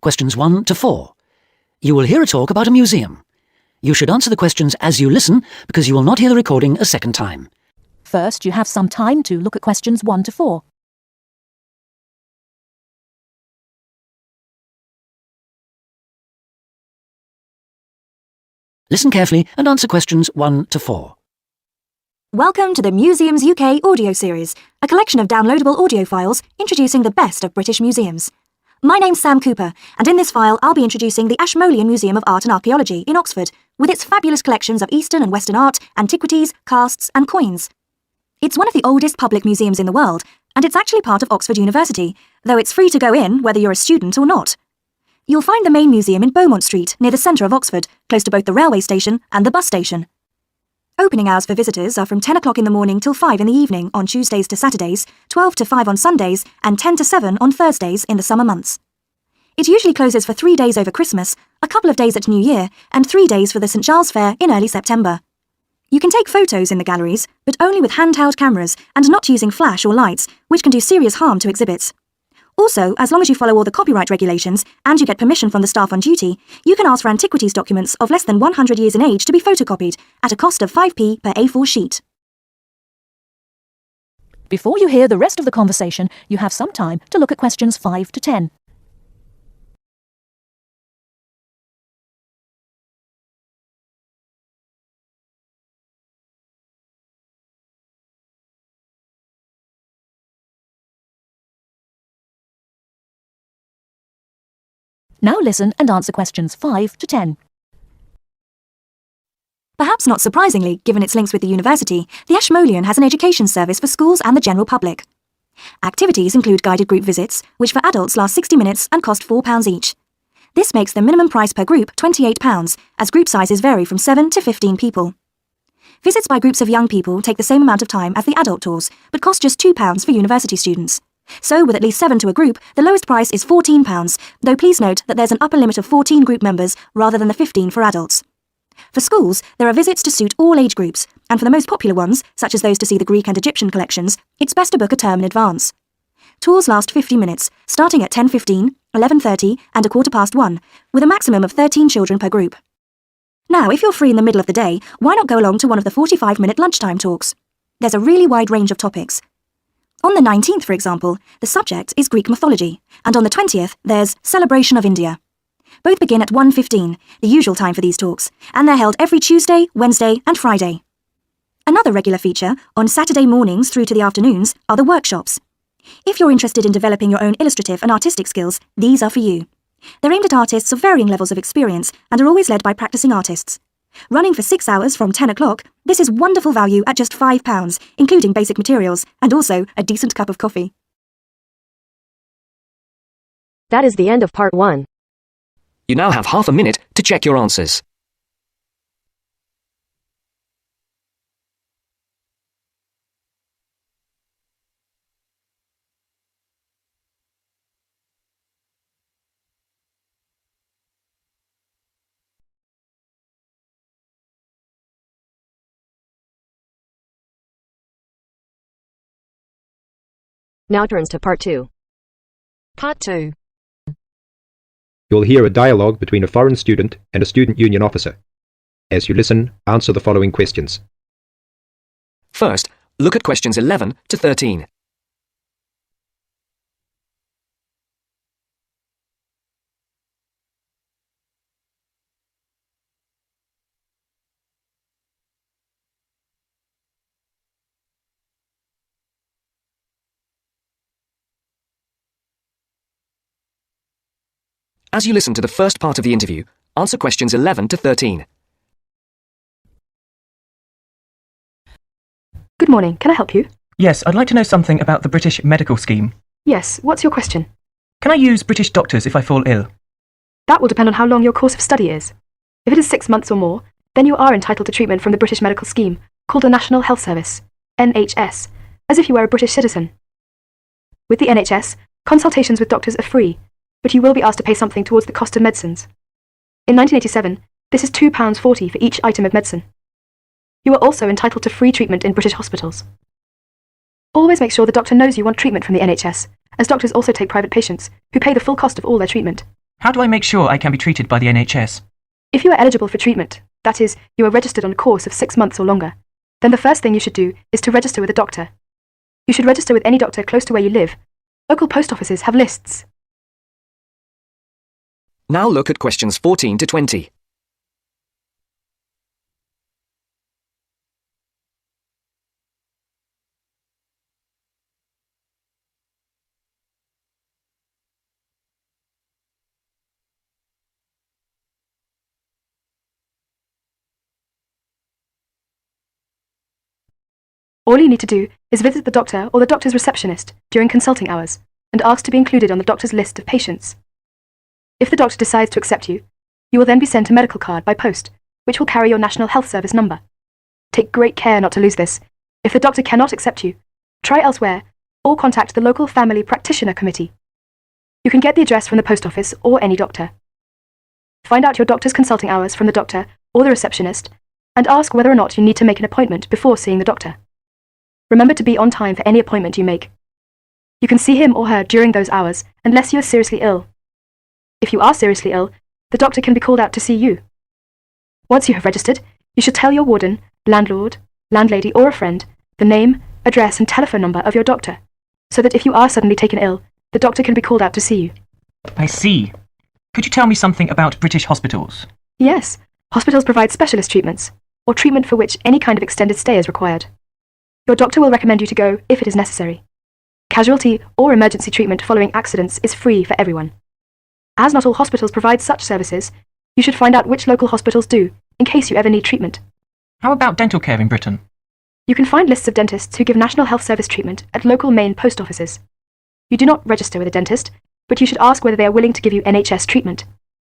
questions 1 to 4. You will hear a talk about a museum. You should answer the questions as you listen because you will not hear the recording a second time. First, you have some time to look at questions 1 to 4. Listen carefully and answer questions 1 to 4. Welcome to the Museums UK audio series, a collection of downloadable audio files introducing the best of British museums. My name's Sam Cooper, and in this file I'll be introducing the Ashmolean Museum of Art and Archaeology in Oxford, with its fabulous collections of Eastern and Western art, antiquities, casts and coins. It's one of the oldest public museums in the world, and it's actually part of Oxford University, though it's free to go in whether you're a student or not. You'll find the main museum in Beaumont Street, near the centre of Oxford, close to both the railway station and the bus station. Opening hours for visitors are from 10 o'clock in the morning till 5 in the evening on Tuesdays to Saturdays, 12 to 5 on Sundays, and 10 to 7 on Thursdays in the summer months. It usually closes for 3 days over Christmas, a couple of days at New Year, and 3 days for the St Giles Fair in early September. You can take photos in the galleries, but only with handheld cameras and not using flash or lights, which can do serious harm to exhibits. Also, as long as you follow all the copyright regulations and you get permission from the staff on duty, you can ask for antiquities documents of less than 100 years in age to be photocopied at a cost of 5p per A4 sheet. Before you hear the rest of the conversation, you have some time to look at questions 5 to 10. Now listen and answer questions 5 to 10. Perhaps not surprisingly, given its links with the university, the Ashmolean has an education service for schools and the general public. Activities include guided group visits, which for adults last 60 minutes and cost £4 each. This makes the minimum price per group £28, as group sizes vary from 7 to 15 people. Visits by groups of young people take the same amount of time as the adult tours, but cost just £2 for university students. So, with at least 7 to a group, the lowest price is £14, though please note that there's an upper limit of 14 group members rather than the 15 for adults. For schools, there are visits to suit all age groups, and for the most popular ones, such as those to see the Greek and Egyptian collections, it's best to book a term in advance. Tours last 50 minutes, starting at 10:15, 11:30 and 1:15, with a maximum of 13 children per group. Now, if you're free in the middle of the day, why not go along to one of the 45-minute lunchtime talks? There's a really wide range of topics. On the 19th, for example, the subject is Greek mythology, and on the 20th, there's Celebration of India. Both begin at 1:15, the usual time for these talks, and they're held every Tuesday, Wednesday and Friday. Another regular feature, on Saturday mornings through to the afternoons, are the workshops. If you're interested in developing your own illustrative and artistic skills, these are for you. They're aimed at artists of varying levels of experience and are always led by practicing artists. Running for 6 hours from 10 o'clock, this is wonderful value at just £5, including basic materials, and also a decent cup of coffee. That is the end of part 1. You now have half a minute to check your answers. Now turns to part 2. Part 2. You'll hear a dialogue between a foreign student and a student union officer. As you listen, answer the following questions. First, look at questions 11 to 13. As you listen to the first part of the interview, answer questions 11 to 13. Good morning, can I help you? Yes, I'd like to know something about the British medical scheme. Yes, what's your question? Can I use British doctors if I fall ill? That will depend on how long your course of study is. If it is 6 months or more, then you are entitled to treatment from the British Medical Scheme, called the National Health Service, NHS, as if you were a British citizen. With the NHS, consultations with doctors are free, but you will be asked to pay something towards the cost of medicines. In 1987, this is £2.40 for each item of medicine. You are also entitled to free treatment in British hospitals. Always make sure the doctor knows you want treatment from the NHS, as doctors also take private patients, who pay the full cost of all their treatment. How do I make sure I can be treated by the NHS? If you are eligible for treatment, that is, you are registered on a course of 6 months or longer, then the first thing you should do is to register with a doctor. You should register with any doctor close to where you live. Local post offices have lists. Now look at questions 14 to 20. All you need to do is visit the doctor or the doctor's receptionist during consulting hours and ask to be included on the doctor's list of patients. If the doctor decides to accept you, you will then be sent a medical card by post, which will carry your National Health Service number. Take great care not to lose this. If the doctor cannot accept you, try elsewhere or contact the local family practitioner committee. You can get the address from the post office or any doctor. Find out your doctor's consulting hours from the doctor or the receptionist and ask whether or not you need to make an appointment before seeing the doctor. Remember to be on time for any appointment you make. You can see him or her during those hours unless you are seriously ill. If you are seriously ill, the doctor can be called out to see you. Once you have registered, you should tell your warden, landlord, landlady or a friend the name, address and telephone number of your doctor, so that if you are suddenly taken ill, the doctor can be called out to see you. I see. Could you tell me something about British hospitals? Yes, hospitals provide specialist treatments, or treatment for which any kind of extended stay is required. Your doctor will recommend you to go if it is necessary. Casualty or emergency treatment following accidents is free for everyone. As not all hospitals provide such services, you should find out which local hospitals do, in case you ever need treatment. How about dental care in Britain? You can find lists of dentists who give National Health Service treatment at local main post offices. You do not register with a dentist, but you should ask whether they are willing to give you NHS treatment,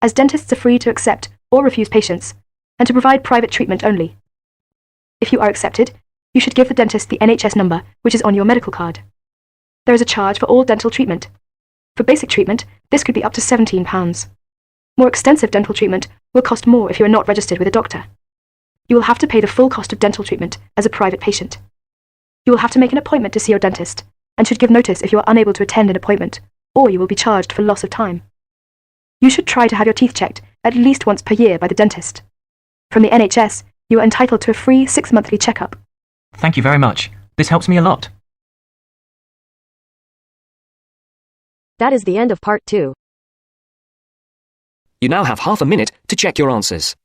as dentists are free to accept or refuse patients, and to provide private treatment only. If you are accepted, you should give the dentist the NHS number, which is on your medical card. There is a charge for all dental treatment. For basic treatment, this could be up to £17. More extensive dental treatment will cost more if you are not registered with a doctor. You will have to pay the full cost of dental treatment as a private patient. You will have to make an appointment to see your dentist, and should give notice if you are unable to attend an appointment, or you will be charged for loss of time. You should try to have your teeth checked at least once per year by the dentist. From the NHS, you are entitled to a free 6-monthly checkup. Thank you very much. This helps me a lot. That is the end of part 2. You now have half a minute to check your answers.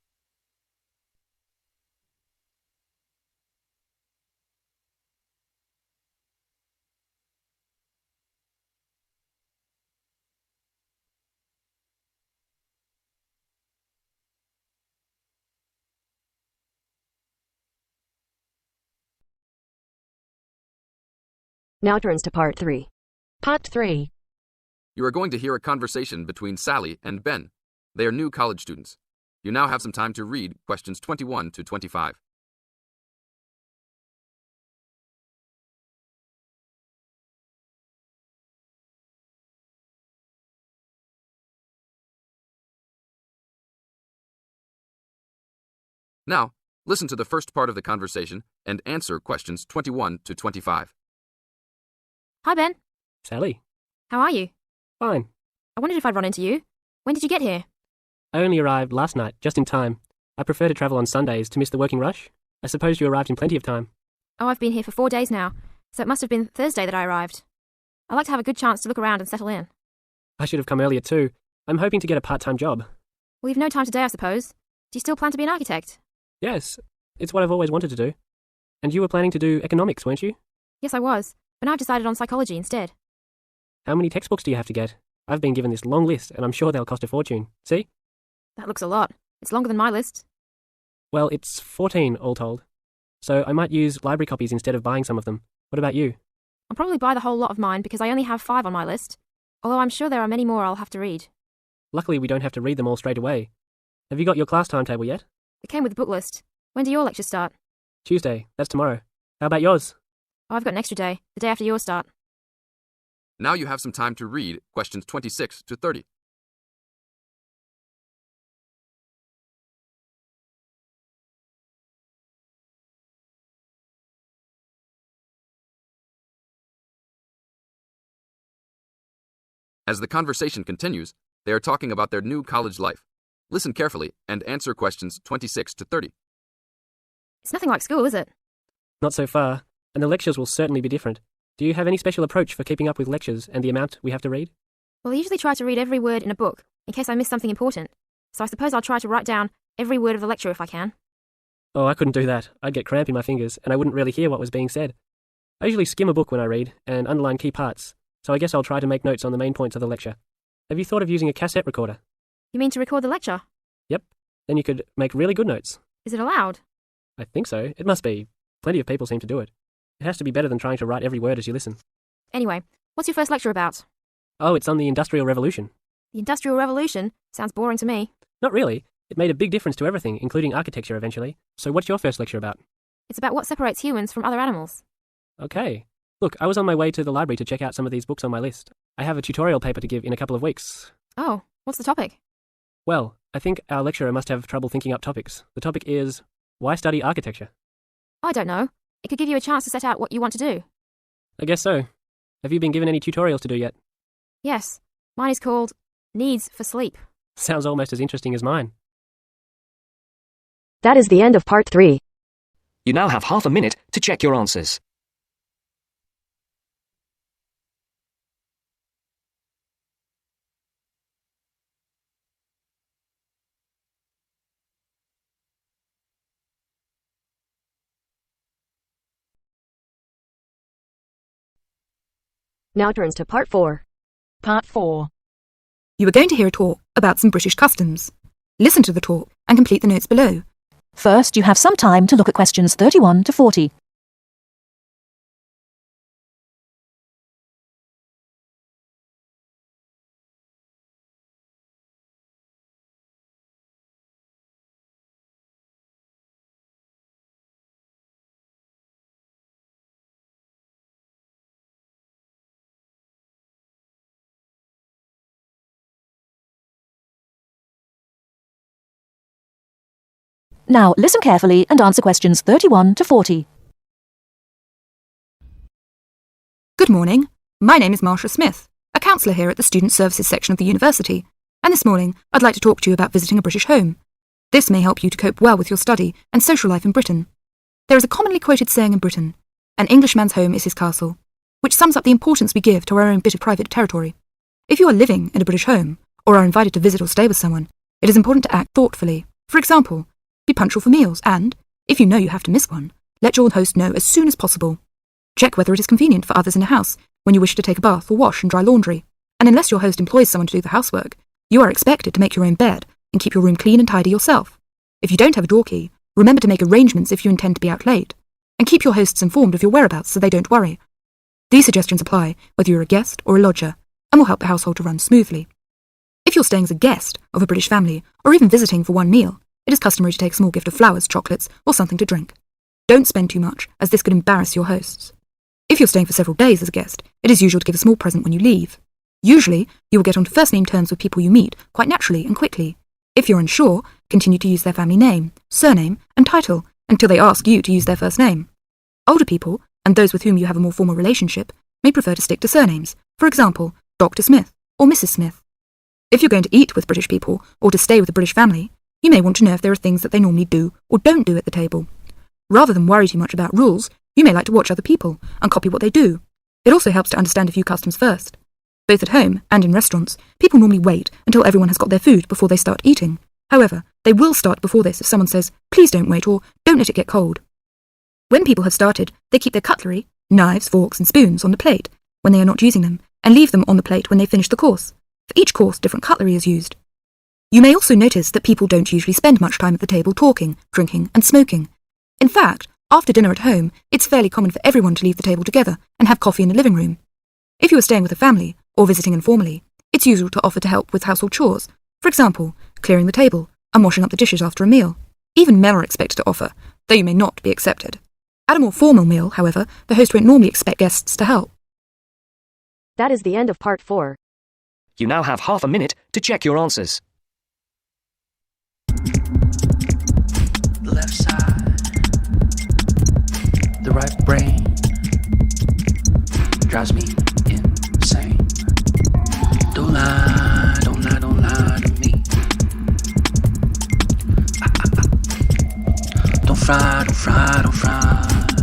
Now turns to part 3. Part 3. You are going to hear a conversation between Sally and Ben. They are new college students. You now have some time to read questions 21 to 25. Now, listen to the first part of the conversation and answer questions 21 to 25. Hi, Ben. Sally. How are you? Fine. I wondered if I'd run into you. When did you get here? I only arrived last night, just in time. I prefer to travel on Sundays to miss the working rush. I suppose you arrived in plenty of time. Oh, I've been here for 4 days now, so it must have been Thursday that I arrived. I like to have a good chance to look around and settle in. I should have come earlier too. I'm hoping to get a part-time job. Well, you've no time today, I suppose. Do you still plan to be an architect? Yes, it's what I've always wanted to do. And you were planning to do economics, weren't you? Yes, I was, but now I've decided on psychology instead. How many textbooks do you have to get? I've been given this long list, and I'm sure they'll cost a fortune. See? That looks a lot. It's longer than my list. Well, it's 14 all told. So I might use library copies instead of buying some of them. What about you? I'll probably buy the whole lot of mine because I only have 5 on my list, although I'm sure there are many more I'll have to read. Luckily, we don't have to read them all straight away. Have you got your class timetable yet? It came with the book list. When do your lectures start? Tuesday. That's tomorrow. How about yours? Oh, I've got an extra day, the day after yours start. Now you have some time to read questions 26 to 30. As the conversation continues, They are talking about their new college life. Listen carefully and answer questions 26 to 30. It's nothing like school, is it? Not so far, and the lectures will certainly be different. Do you have any special approach for keeping up with lectures and the amount we have to read? Well, I usually try to read every word in a book, in case I miss something important. So I suppose I'll try to write down every word of the lecture if I can. Oh, I couldn't do that. I'd get cramp in my fingers, and I wouldn't really hear what was being said. I usually skim a book when I read, and underline key parts, so I guess I'll try to make notes on the main points of the lecture. Have you thought of using a cassette recorder? You mean to record the lecture? Yep. Then you could make really good notes. Is it allowed? I think so. It must be. Plenty of people seem to do it. It has to be better than trying to write every word as you listen. Anyway, what's your first lecture about? Oh, it's on the Industrial Revolution. The Industrial Revolution? Sounds boring to me. Not really. It made a big difference to everything, including architecture eventually. So what's your first lecture about? It's about what separates humans from other animals. Okay. Look, I was on my way to the library to check out some of these books on my list. I have a tutorial paper to give in a couple of weeks. Oh, what's the topic? Well, I think our lecturer must have trouble thinking up topics. The topic is, why study architecture? I don't know. It could give you a chance to set out what you want to do. I guess so. Have you been given any tutorials to do yet? Yes. Mine is called Needs for Sleep. Sounds almost as interesting as mine. That is the end of part 3. You now have half a minute to check your answers. Now turns to part 4. Part 4. You are going to hear a talk about some British customs. Listen to the talk and complete the notes below. First, you have some time to look at questions 31 to 40. Now, listen carefully and answer questions 31 to 40. Good morning. My name is Marsha Smith, a counsellor here at the Student Services section of the university, and this morning I'd like to talk to you about visiting a British home. This may help you to cope well with your study and social life in Britain. There is a commonly quoted saying in Britain, "An Englishman's home is his castle," which sums up the importance we give to our own bit of private territory. If you are living in a British home, or are invited to visit or stay with someone, it is important to act thoughtfully. For example, be punctual for meals and, if you know you have to miss one, let your host know as soon as possible. Check whether it is convenient for others in a house when you wish to take a bath or wash and dry laundry, and unless your host employs someone to do the housework, you are expected to make your own bed and keep your room clean and tidy yourself. If you don't have a door key, remember to make arrangements if you intend to be out late, and keep your hosts informed of your whereabouts so they don't worry. These suggestions apply whether you're a guest or a lodger, and will help the household to run smoothly. If you're staying as a guest of a British family, or even visiting for one meal, it is customary to take a small gift of flowers, chocolates, or something to drink. Don't spend too much, as this could embarrass your hosts. If you're staying for several days as a guest, it is usual to give a small present when you leave. Usually, you will get onto first-name terms with people you meet quite naturally and quickly. If you're unsure, continue to use their family name, surname, and title until they ask you to use their first name. Older people, and those with whom you have a more formal relationship, may prefer to stick to surnames, for example, Dr. Smith or Mrs. Smith. If you're going to eat with British people or to stay with a British family, you may want to know if there are things that they normally do or don't do at the table. Rather than worry too much about rules, you may like to watch other people and copy what they do. It also helps to understand a few customs first. Both at home and in restaurants, people normally wait until everyone has got their food before they start eating. However, they will start before this if someone says, "Please don't wait," or "Don't let it get cold." When people have started, they keep their cutlery, knives, forks and spoons on the plate when they are not using them, and leave them on the plate when they finish the course. For each course, different cutlery is used. You may also notice that people don't usually spend much time at the table talking, drinking and smoking. In fact, after dinner at home, it's fairly common for everyone to leave the table together and have coffee in the living room. If you are staying with a family, or visiting informally, it's usual to offer to help with household chores, for example, clearing the table and washing up the dishes after a meal. Even men are expected to offer, though you may not be accepted. At a more formal meal, however, the host won't normally expect guests to help. That is the end of part 4. You now have half a minute to check your answers. The left side, the right brain drives me insane. Don't lie, don't lie, don't lie. fry, don't fry, don't fry.